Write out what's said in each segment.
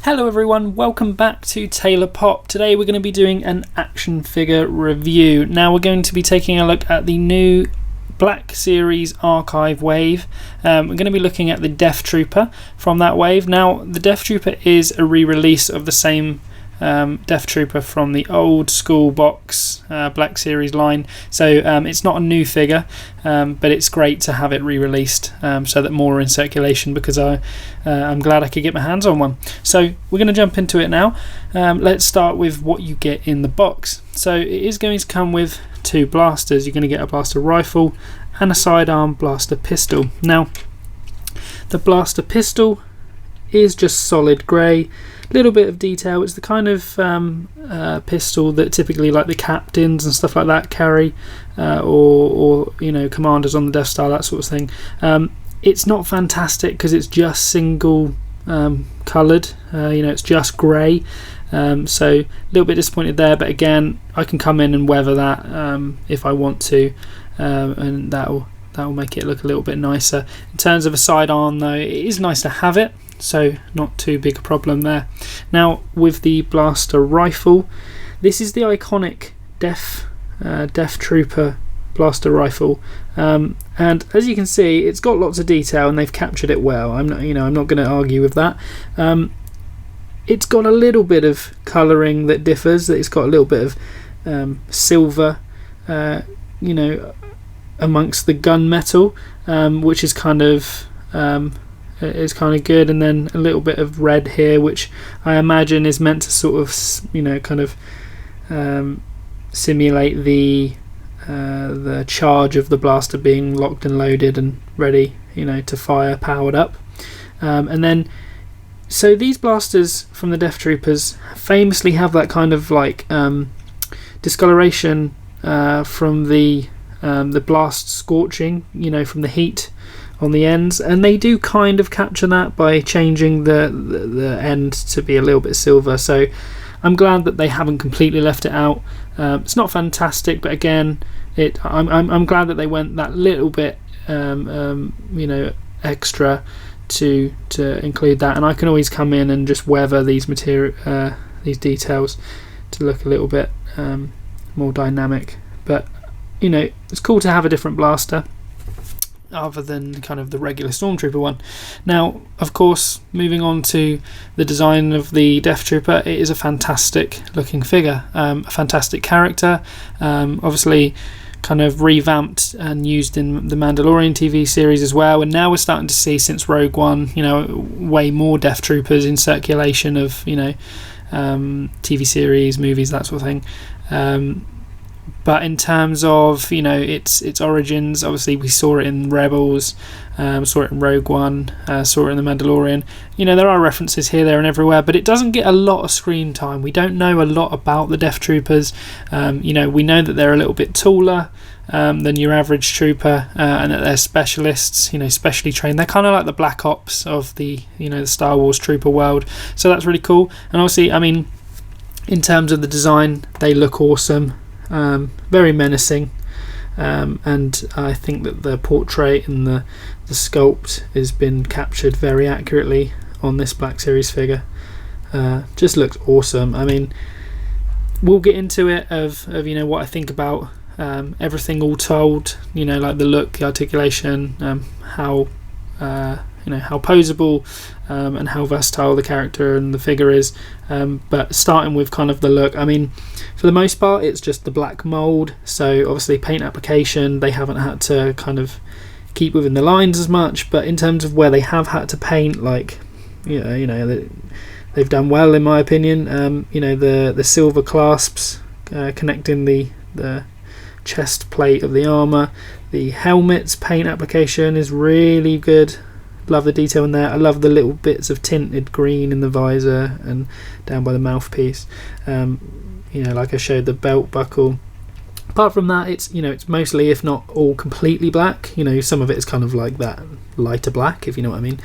Hello everyone, welcome back to taaaylorPOP. Today we're going to be doing an action figure review. Now we're going to be taking a look at the new Black Series Archive wave. We're going to be looking at the Deathtrooper from that wave. Now the Deathtrooper is a re-release of the same Deathtrooper from the old school box Black Series line, so it's not a new figure, but it's great to have it re-released so that more are in circulation, because I'm glad I could get my hands on one. So we're going to jump into it now. Let's start with what you get in the box. So it is going to come with two blasters. You're going to get a blaster rifle and a sidearm blaster pistol. Now the blaster pistol is just solid grey, little bit of detail. It's the kind of pistol that typically like the captains and stuff like that carry, or you know, commanders on the Death Star, that sort of thing. It's not fantastic because it's just single coloured, you know, it's just grey, so a little bit disappointed there, but again I can come in and weather that if I want to, and that'll make it look a little bit nicer. In terms of a sidearm though, it is nice to have it, so not too big a problem there. Now with the blaster rifle, this is the iconic Deathtrooper blaster rifle, and as you can see, it's got lots of detail and they've captured it well. I'm not going to argue with that. It's got a little bit of colouring that differs. That it's got a little bit of silver, you know, amongst the gunmetal, which is kind of good, and then a little bit of red here, which I imagine is meant to sort of, you know, kind of simulate the charge of the blaster being locked and loaded and ready, you know, to fire, powered up. And then so these blasters from the Deathtroopers famously have that kind of like discoloration from the blast scorching, you know, from the heat on the ends, and they do kind of capture that by changing the end to be a little bit silver. So I'm glad that they haven't completely left it out. It's not fantastic, but again, I'm glad that they went that little bit, you know, extra to include that, and I can always come in and just weather these these details to look a little bit more dynamic. But you know, it's cool to have a different blaster other than kind of the regular Stormtrooper one. Now, of course, moving on to the design of the Deathtrooper, it is a fantastic looking figure, a fantastic character, obviously kind of revamped and used in the Mandalorian TV series as well, and now we're starting to see, since Rogue One, you know, way more Deathtroopers in circulation of, you know, TV series, movies, that sort of thing. But in terms of, you know, its origins, obviously we saw it in Rebels, saw it in Rogue One, saw it in The Mandalorian. You know, there are references here, there and everywhere, but it doesn't get a lot of screen time. We don't know a lot about the Deathtroopers. You know, we know that they're a little bit taller than your average trooper, and that they're specialists, you know, specially trained. They're kind of like the Black Ops of the, you know, the Star Wars trooper world. So that's really cool. And obviously, I mean, in terms of the design, they look awesome. Very menacing, and I think that the portrait and the sculpt has been captured very accurately on this Black Series figure. Just looks awesome. I mean, we'll get into it of you know, what I think about everything all told, you know, like the look, the articulation, how you know, how posable and how versatile the character and the figure is, but starting with kind of the look, I mean, for the most part it's just the black mould, so obviously paint application they haven't had to kind of keep within the lines as much, but in terms of where they have had to paint, like, you know they've done well in my opinion. You know, the silver clasps connecting the chest plate of the armour, the helmet's paint application is really good. Love the detail in there. I love the little bits of tinted green in the visor and down by the mouthpiece. You know, like I showed, the belt buckle Apart from that, it's mostly, if not all, completely black. Some of it is kind of like that lighter black, if you know what I mean.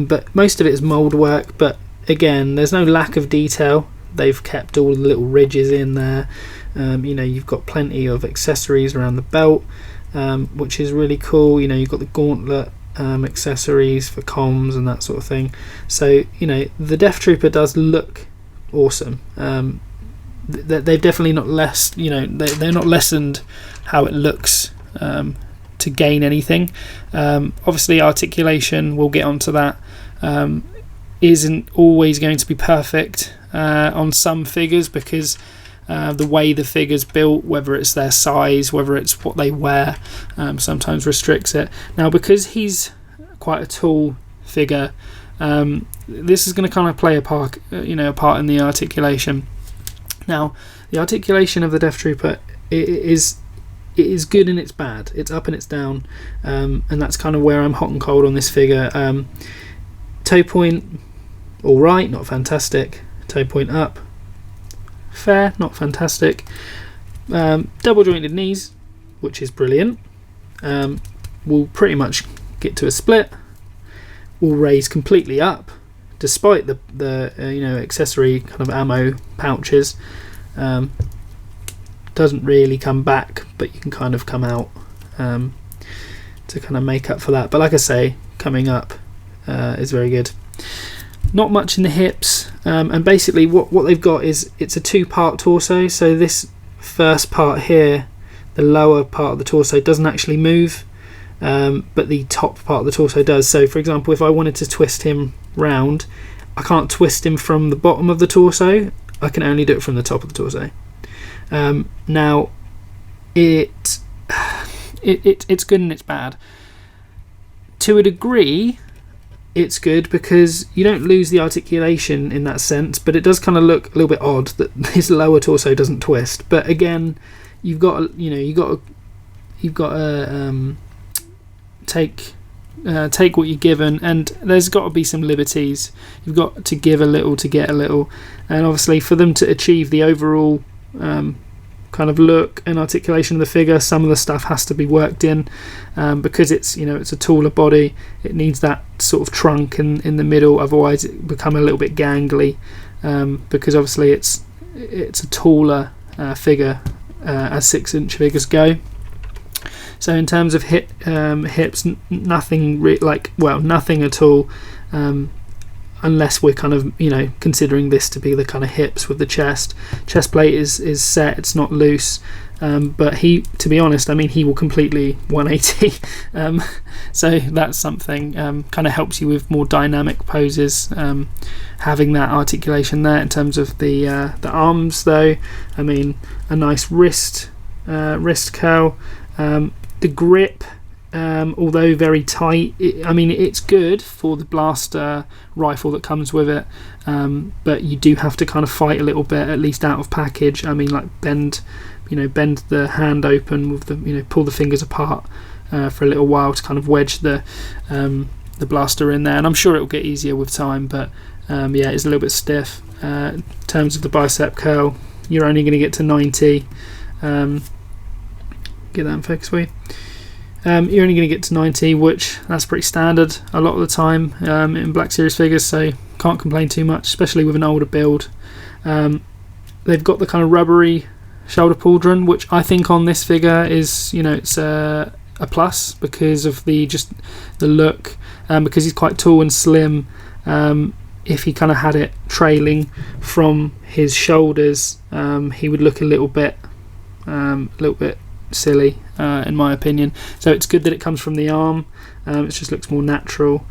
But most of it is mould work. But again, there's no lack of detail. They've kept all the little ridges in there. You've got plenty of accessories around the belt, which is really cool. You've got the gauntlet accessories for comms and that sort of thing. So the Deathtrooper does look awesome. They've definitely not they're not lessened how it looks to gain anything. Obviously, articulation, we'll get onto that, isn't always going to be perfect on some figures, because the way the figure's built, whether it's their size, whether it's what they wear, sometimes restricts it. Now, because he's quite a tall figure, this is going to kind of play a part in the articulation. Now, the articulation of the Deathtrooper it is good and it's bad. It's up and it's down, and that's kind of where I'm hot and cold on this figure. Toe point, all right, not fantastic. Toe point up, fair, not fantastic. Double jointed knees, which is brilliant. We'll pretty much get to a split. We'll raise completely up, despite the accessory kind of ammo pouches. Doesn't really come back, but you can kind of come out to kind of make up for that. But like I say, coming up is very good. Not much in the hips, and basically what they've got is it's a two-part torso. So this first part here, the lower part of the torso, doesn't actually move, but the top part of the torso does. So for example, if I wanted to twist him round, I can't twist him from the bottom of the torso, I can only do it from the top of the torso. Now it's good and it's bad. To a degree, it's good because you don't lose the articulation in that sense, but it does kind of look a little bit odd that his lower torso doesn't twist. But again, you've got to take what you're given, and there's got to be some liberties. You've got to give a little to get a little, and obviously for them to achieve the overall kind of look and articulation of the figure, some of the stuff has to be worked in, because it's a taller body. It needs that sort of trunk in the middle, otherwise it become a little bit gangly, because obviously it's a taller figure as 6-inch figures go. So in terms of hips, nothing nothing at all, unless we're kind of considering this to be the kind of hips with the chest. Chest plate is set, it's not loose, but to be honest, he will completely 180. So that's something kind of helps you with more dynamic poses, having that articulation there. In terms of the arms though, a nice wrist curl. The grip, although very tight, it's good for the blaster rifle that comes with it, but you do have to kind of fight a little bit, at least out of package. Bend the hand open with the pull the fingers apart for a little while to kind of wedge the blaster in there, and I'm sure it'll get easier with time, but it's a little bit stiff. In terms of the bicep curl, you're only going to get to 90. Get that in focus for you. You're only going to get to 90, which that's pretty standard a lot of the time in Black Series figures, so can't complain too much, especially with an older build. They've got the kind of rubbery shoulder pauldron, which I think on this figure is it's a plus because of the look, because he's quite tall and slim. If he kind of had it trailing from his shoulders, he would look a little bit silly, in my opinion. So it's good that it comes from the arm. It just looks more natural.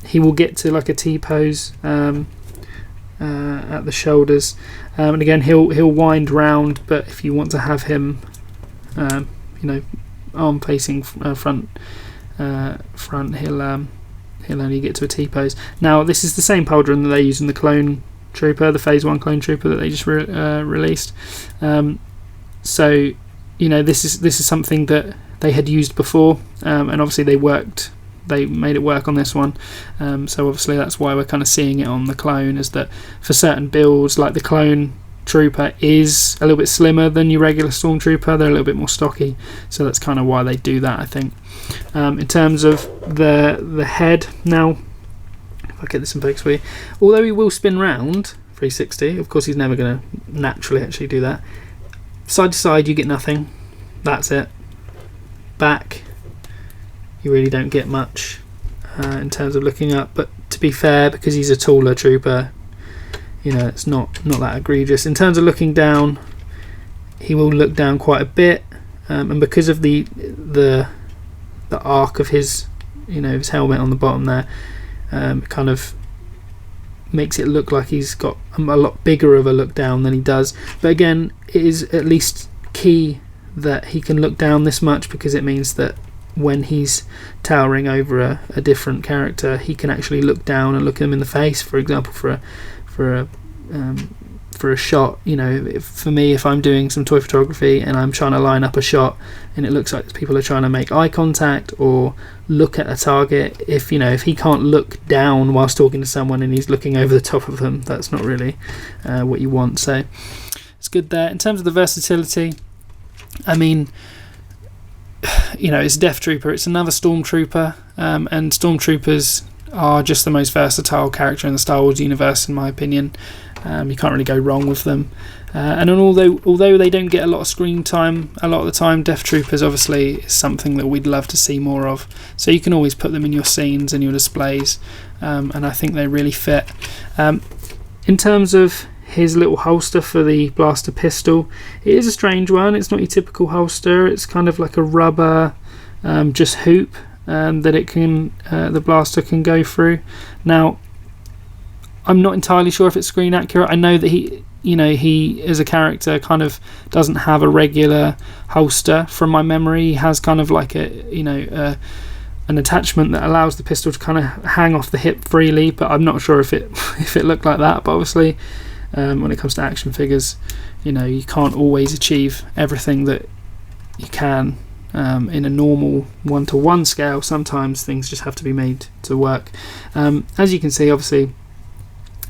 He will get to like a T-pose at the shoulders, and again he'll wind round, but if you want to have him arm facing front, he'll only get to a T-pose. Now this is the same pauldron that they use in the Clone Trooper, the Phase 1 Clone Trooper that they just released. So this is something that they had used before, and obviously they made it work on this one, so obviously that's why we're kind of seeing it on the Clone, is that for certain builds like the Clone Trooper is a little bit slimmer than your regular Stormtrooper. They're a little bit more stocky, so that's kind of why they do that, I think. In terms of the head, now, if I get this in focus for you, although he will spin round 360, of course he's never going to naturally actually do that. Side to side, you get nothing. That's it. Back, you really don't get much in terms of looking up, but to be fair, because he's a taller trooper, you know, it's not that egregious. In terms of looking down, he will look down quite a bit, and because of the arc of his, you know, his helmet on the bottom there, it kind of makes it look like he's got a lot bigger of a look down than he does. But again, it is at least key that he can look down this much, because it means that when he's towering over a different character, he can actually look down and look them in the face. For example, for a shot, you know, for me, if I'm doing some toy photography and I'm trying to line up a shot and it looks like people are trying to make eye contact or look at a target, if he can't look down whilst talking to someone and he's looking over the top of them, that's not really what you want. So it's good there. In terms of the versatility, I mean, you know, it's Deathtrooper, it's another Stormtrooper, and Stormtroopers are just the most versatile character in the Star Wars universe, in my opinion. You can't really go wrong with them. And although they don't get a lot of screen time a lot of the time, Deathtroopers obviously is something that we'd love to see more of. So you can always put them in your scenes and your displays, and I think they really fit. In terms of his little holster for the blaster pistol, it is a strange one. It's not your typical holster. It's kind of like a rubber just hoop that it can the blaster can go through. Now, I'm not entirely sure if it's screen accurate. I know that he as a character kind of doesn't have a regular holster. From my memory, he has kind of like an attachment that allows the pistol to kind of hang off the hip freely, but I'm not sure if it looked like that. But obviously, when it comes to action figures, you know, you can't always achieve everything that you can in a normal 1-to-1 scale. Sometimes things just have to be made to work. As you can see, obviously,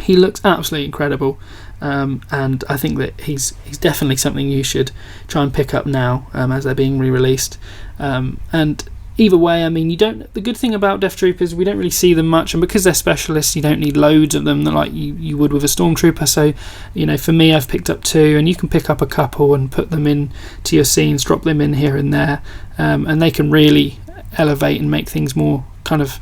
he looks absolutely incredible, and I think that he's definitely something you should try and pick up now, as they're being re-released. And either way, I mean, the good thing about Deathtroopers, we don't really see them much, and because they're specialists, you don't need loads of them like you would with a Stormtrooper. So, you know, for me, I've picked up 2, and you can pick up a couple and put them in to your scenes, drop them in here and there, and they can really elevate and make things more kind of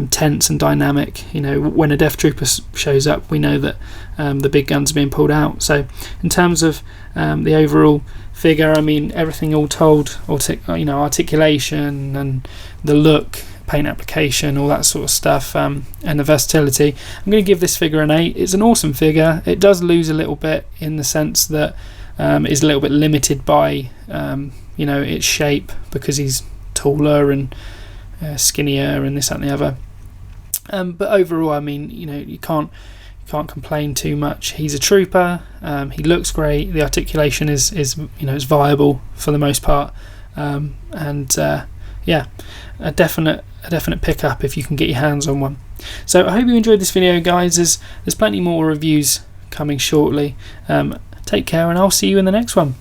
tense and dynamic. You know, when a Deathtrooper shows up, we know that the big guns are being pulled out. So in terms of the overall figure, I mean, everything all told, articulation and the look, paint application, all that sort of stuff, and the versatility, I'm going to give this figure an 8. It's an awesome figure. It does lose a little bit in the sense that it's a little bit limited by its shape, because he's taller and skinnier and this, that and the other. But overall, I mean, you know, you can't complain too much. He's a trooper. He looks great. The articulation is viable for the most part. A definite pickup if you can get your hands on one. So I hope you enjoyed this video, guys. There's plenty more reviews coming shortly. Take care, and I'll see you in the next one.